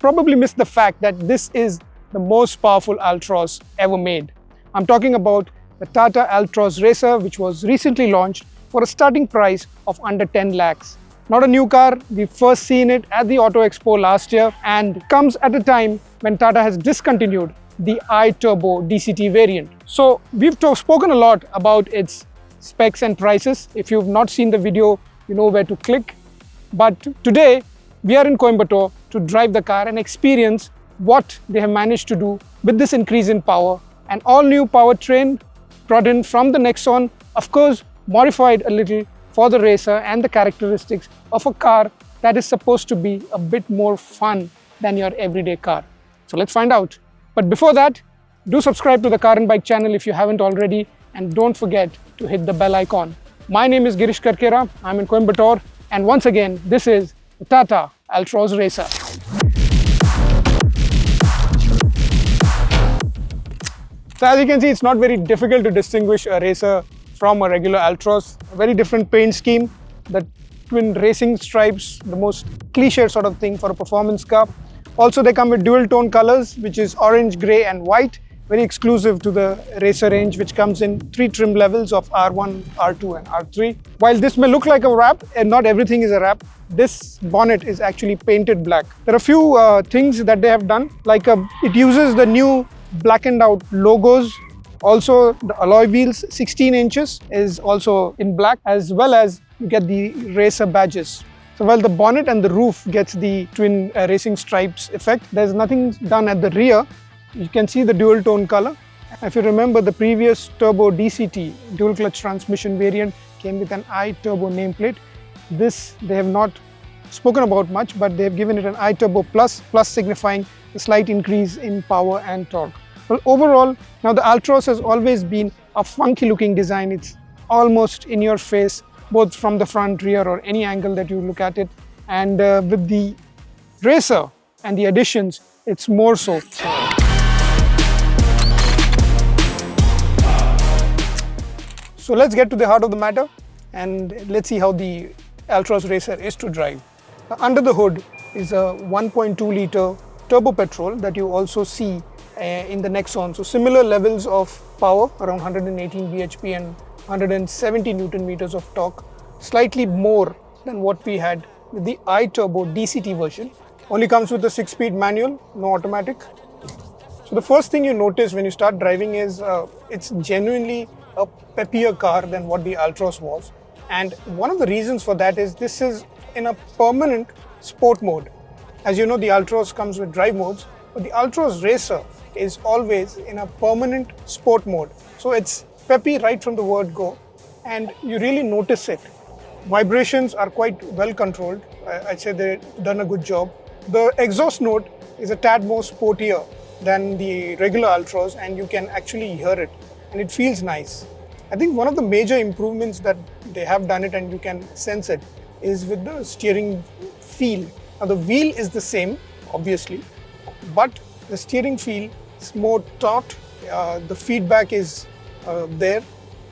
probably missed the fact that this is the most powerful Altroz ever made. I'm talking about the Tata Altroz Racer, which was recently launched for a starting price of under 10 lakhs. Not a new car, we've first seen it at the Auto Expo last year and comes at a time when Tata has discontinued the I-Turbo DCT variant. So we've spoken a lot about its specs and prices. If you've not seen the video, you know where to click. But today, we are in Coimbatore to drive the car and experience what they have managed to do with this increase in power. An all-new powertrain brought in from the Nexon, of course, modified a little for the Racer and the characteristics of a car that is supposed to be a bit more fun than your everyday car. So let's find out. But before that, do subscribe to the Car and Bike channel if you haven't already, and don't forget to hit the bell icon. My name is Girish Karkera, I'm in Coimbatore, and once again, this is the Tata Altroz Racer. So as you can see, it's not very difficult to distinguish a Racer from a regular Altroz. A very different paint scheme, the twin racing stripes, the most cliche sort of thing for a performance car. Also, they come with dual tone colors, which is orange, grey and white, very exclusive to the Racer range, which comes in 3 trim levels of R1, R2 and R3. While this may look like a wrap, and not everything is a wrap, this bonnet is actually painted black. There are a few things that they have done, like it uses the new blackened out logos. Also, the alloy wheels, 16 inches, is also in black, as well as you get the Racer badges. So while the bonnet and the roof gets the twin racing stripes effect, there's nothing done at the rear. You can see the dual tone color. If you remember, the previous turbo DCT dual clutch transmission variant came with an I-Turbo nameplate. This they have not spoken about much, but they have given it an I-Turbo plus signifying a slight increase in power and torque. Well, overall, now the Altroz has always been a funky looking design. It's almost in your face, both from the front, rear or any angle that you look at it. And with the Racer and the additions, it's more so. So let's get to the heart of the matter and let's see how the Altroz Racer is to drive. Under the hood is a 1.2 litre turbo petrol that you also see in the Nexon. So similar levels of power, around 118 bhp and 170 Newton meters of torque, slightly more than what we had with the I-Turbo DCT version. Only comes with a 6-speed manual, no automatic. So the first thing you notice when you start driving is it's genuinely a peppier car than what the Altroz was. And one of the reasons for that is this is in a permanent sport mode. As you know, the Altroz comes with drive modes, but the Altroz Racer is always in a permanent sport mode. So it's peppy right from the word go, and you really notice it. Vibrations are quite well controlled. I'd say they've done a good job. The exhaust note is a tad more sportier than the regular Altroz, and you can actually hear it, and it feels nice. I think one of the major improvements that they have done it, and you can sense it, is with the steering feel. Now the wheel is the same, obviously, but the steering feel is more taut. The feedback is there.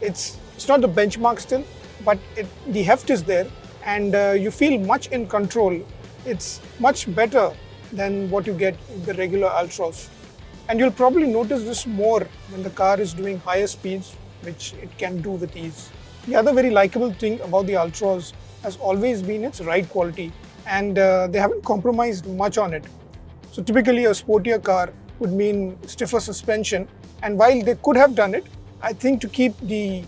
It's not the benchmark still, but the heft is there, and you feel much in control. It's much better than what you get in the regular Altroz. And you'll probably notice this more when the car is doing higher speeds, which it can do with ease. The other very likable thing about the Altroz has always been its ride quality, and they haven't compromised much on it. So typically a sportier car would mean stiffer suspension, and while they could have done it, I think to keep the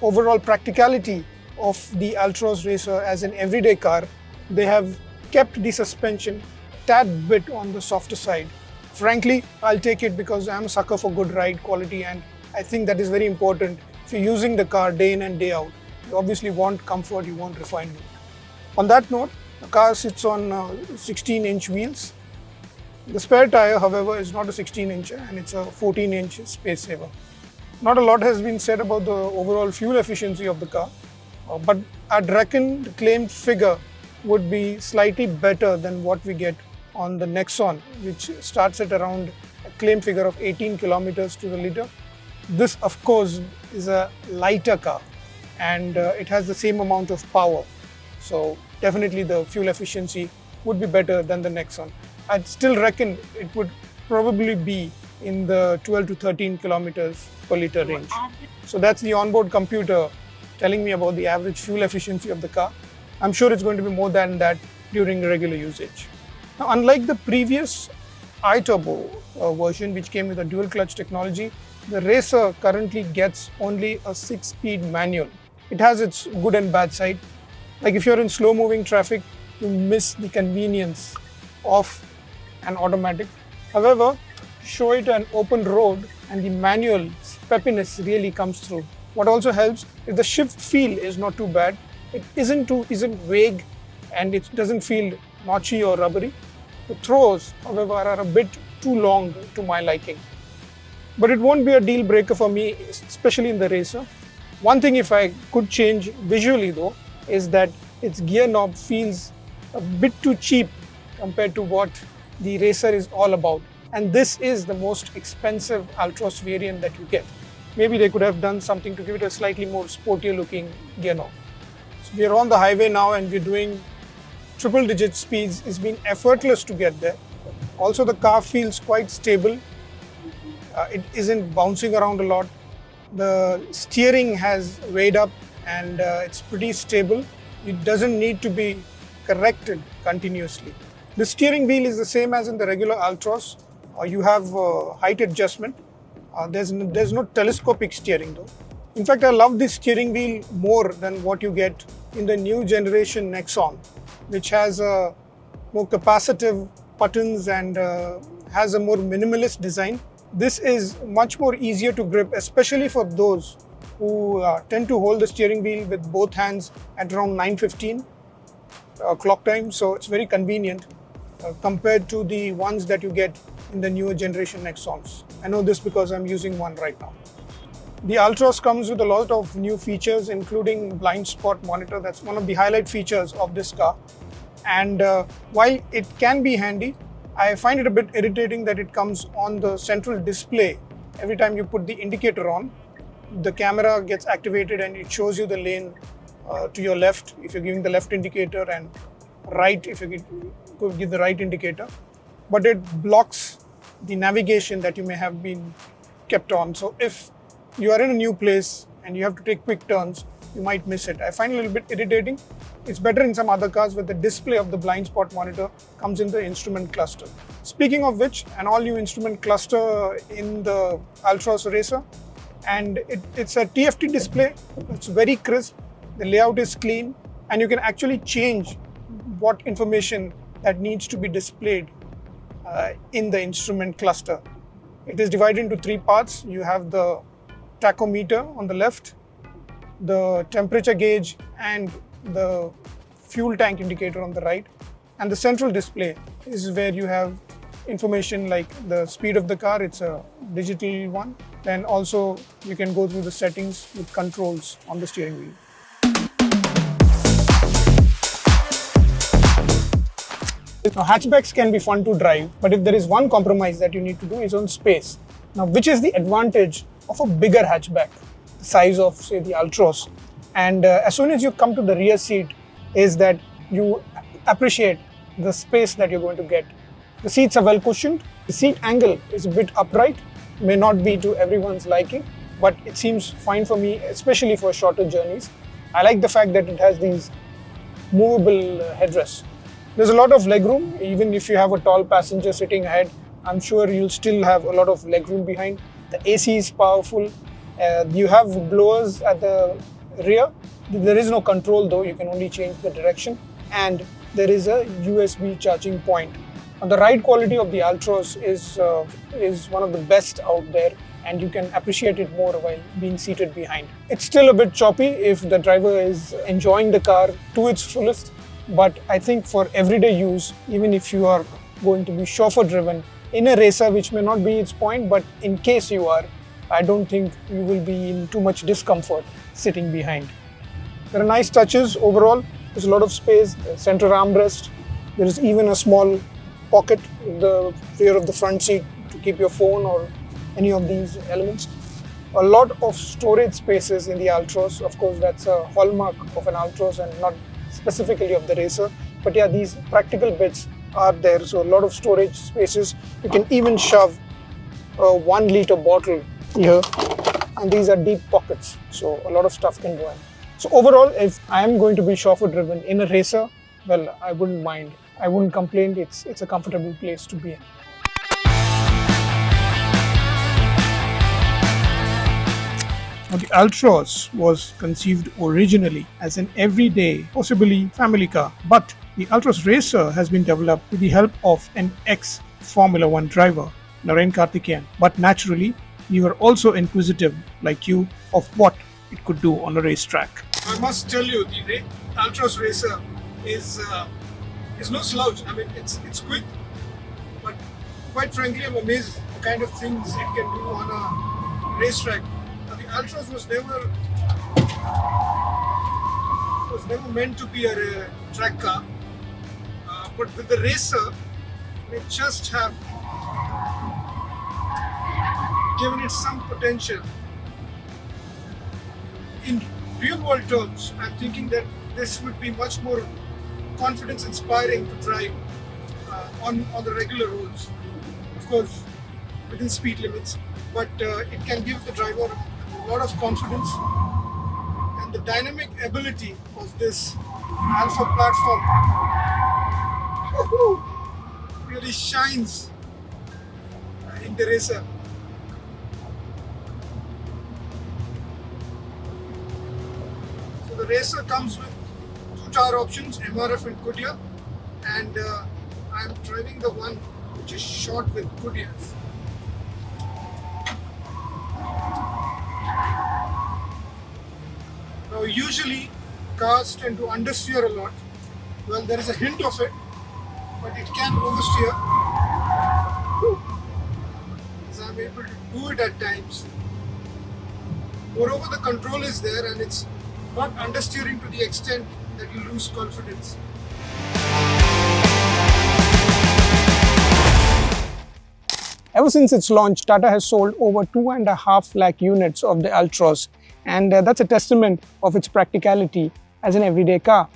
overall practicality of the Altroz Racer as an everyday car, they have kept the suspension tad bit on the softer side. Frankly, I'll take it because I'm a sucker for good ride quality, and I think that is very important. If you're using the car day in and day out, you obviously want comfort, you want refinement. On that note, the car sits on 16-inch wheels. The spare tire, however, is not a 16-incher, and it's a 14-inch space saver. Not a lot has been said about the overall fuel efficiency of the car, but I'd reckon the claimed figure would be slightly better than what we get on the Nexon, which starts at around a claimed figure of 18 kilometers to the liter. This, of course, is a lighter car, and it has the same amount of power. So definitely the fuel efficiency would be better than the Nexon. I'd still reckon it would probably be in the 12 to 13 kilometers per liter range. So that's the onboard computer telling me about the average fuel efficiency of the car. I'm sure it's going to be more than that during regular usage. Now, unlike the previous iTurbo version, which came with a dual clutch technology, the Racer currently gets only a 6-speed manual. It has its good and bad side. Like if you're in slow moving traffic, you miss the convenience of an automatic. However, show it an open road and the manual peppiness really comes through. What also helps is the shift feel is not too bad. It isn't vague, and it doesn't feel notchy or rubbery. The throws, however, are a bit too long to my liking. But it won't be a deal breaker for me, especially in the Racer. One thing if I could change visually though, is that its gear knob feels a bit too cheap compared to what the Racer is all about. And this is the most expensive Altroz variant that you get. Maybe they could have done something to give it a slightly more sportier looking gear knob. So we are on the highway now and we're doing triple digit speeds. It's been effortless to get there. Also the car feels quite stable. It isn't bouncing around a lot. The steering has weighed up and it's pretty stable. It doesn't need to be corrected continuously. The steering wheel is the same as in the regular Altroz. You have height adjustment. There's no telescopic steering though. In fact, I love this steering wheel more than what you get in the new generation Nexon, which has more capacitive buttons and has a more minimalist design. This is much more easier to grip, especially for those who tend to hold the steering wheel with both hands at around 9:15 clock time. So it's very convenient compared to the ones that you get in the newer generation Nexons. I know this because I'm using one right now. The Altroz comes with a lot of new features, including blind spot monitor. That's one of the highlight features of this car. And while it can be handy, I find it a bit irritating that it comes on the central display. Every time you put the indicator on, the camera gets activated and it shows you the lane to your left if you're giving the left indicator, and right if you give the right indicator. But it blocks the navigation that you may have been kept on. So if you are in a new place and you have to take quick turns, you might miss it. I find it a little bit irritating. It's better in some other cars where the display of the blind spot monitor comes in the instrument cluster. Speaking of which, an all-new instrument cluster in the Altroz Racer, and it's a TFT display. It's very crisp, the layout is clean, and you can actually change what information that needs to be displayed in the instrument cluster. It is divided into 3 parts. You have the tachometer on the left, the temperature gauge and the fuel tank indicator on the right, and the central display is where you have information like the speed of the car. It's a digital one. Then also you can go through the settings with controls on the steering wheel. Now, hatchbacks can be fun to drive, but if there is one compromise that you need to do is on space. Now, which is the advantage of a bigger hatchback, the size of, say, the Altroz? And as soon as you come to the rear seat, is that you appreciate the space that you're going to get. The seats are well cushioned. The seat angle is a bit upright, may not be to everyone's liking, but it seems fine for me, especially for shorter journeys. I like the fact that it has these movable headrests. There's a lot of legroom. Even if you have a tall passenger sitting ahead, I'm sure you'll still have a lot of legroom behind. The AC is powerful. You have blowers at the rear. There is no control though, you can only change the direction. And there is a USB charging point. Now, the ride quality of the Altroz is one of the best out there, and you can appreciate it more while being seated behind. It's still a bit choppy if the driver is enjoying the car to its fullest, but I think for everyday use, even if you are going to be chauffeur driven in a Racer, which may not be its point, but in case you are, I don't think you will be in too much discomfort sitting behind. There are nice touches overall. There's a lot of space, center armrest. There is even a small pocket in the rear of the front seat to keep your phone or any of these elements. A lot of storage spaces in the Altroz. Of course, that's a hallmark of an Altroz and not specifically of the Racer. But yeah, these practical bits are there, so a lot of storage spaces. You can even shove a 1 liter bottle here, and these are deep pockets, so a lot of stuff can go in. So overall, if I am going to be chauffeur driven in a racer, well, I wouldn't mind. I wouldn't complain. It's a comfortable place to be in. Now, the Altroz was conceived originally as an everyday, possibly family car, but the Altroz Racer has been developed with the help of an ex-Formula 1 driver, Naren Karthikeyan. But naturally, we were also inquisitive, like you, of what it could do on a racetrack. I must tell you, the Altroz Racer is no slouch. I mean, it's quick, but quite frankly, I'm amazed the kind of things it can do on a racetrack. The Altroz was never meant to be a track car, but with the Racer, they just have given it some potential. In real world terms, I'm thinking that this would be much more confidence inspiring to drive on the regular roads, of course within speed limits, but it can give the driver a lot of confidence, and the dynamic ability of this Alpha platform really shines in the Racer. So the Racer comes with 2 tire options, MRF and Goodyear, and I'm driving the one which is shot with Goodyears. Now usually cars tend to understeer a lot. Well, there is a hint of it, but it can oversteer. As I'm able to do it at times. Moreover, the control is there and it's not understeering to the extent that you lose confidence. Ever since its launch, Tata has sold over 2.5 lakh units of the Altroz, and that's a testament of its practicality as an everyday car.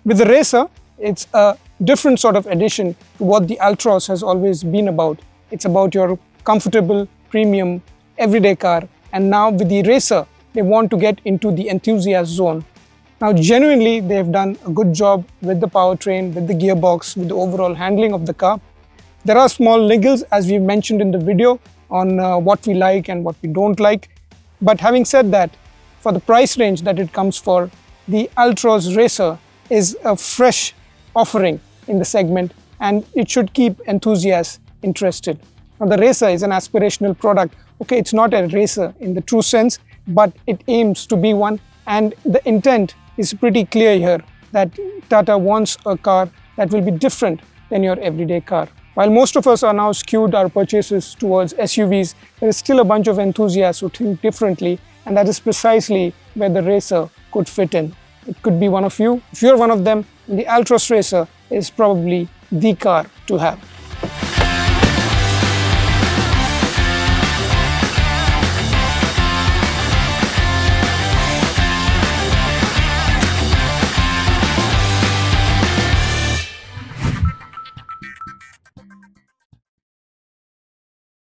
With the Racer, it's a different sort of addition to what the Altroz has always been about. It's about your comfortable, premium, everyday car, and now with the Racer, they want to get into the enthusiast zone. Now, genuinely, they've done a good job with the powertrain, with the gearbox, with the overall handling of the car. There are small niggles, as we've mentioned in the video, on what we like and what we don't like. But having said that, for the price range that it comes for, the Altroz Racer is a fresh offering in the segment, and it should keep enthusiasts interested. Now, the Racer is an aspirational product. Okay, it's not a racer in the true sense, but it aims to be one, and the intent is pretty clear here that Tata wants a car that will be different than your everyday car. While most of us are now skewed our purchases towards SUVs, there is still a bunch of enthusiasts who think differently, and that is precisely where the Racer could fit in. It could be one of you. If you're one of them, the Altroz Racer is probably the car to have.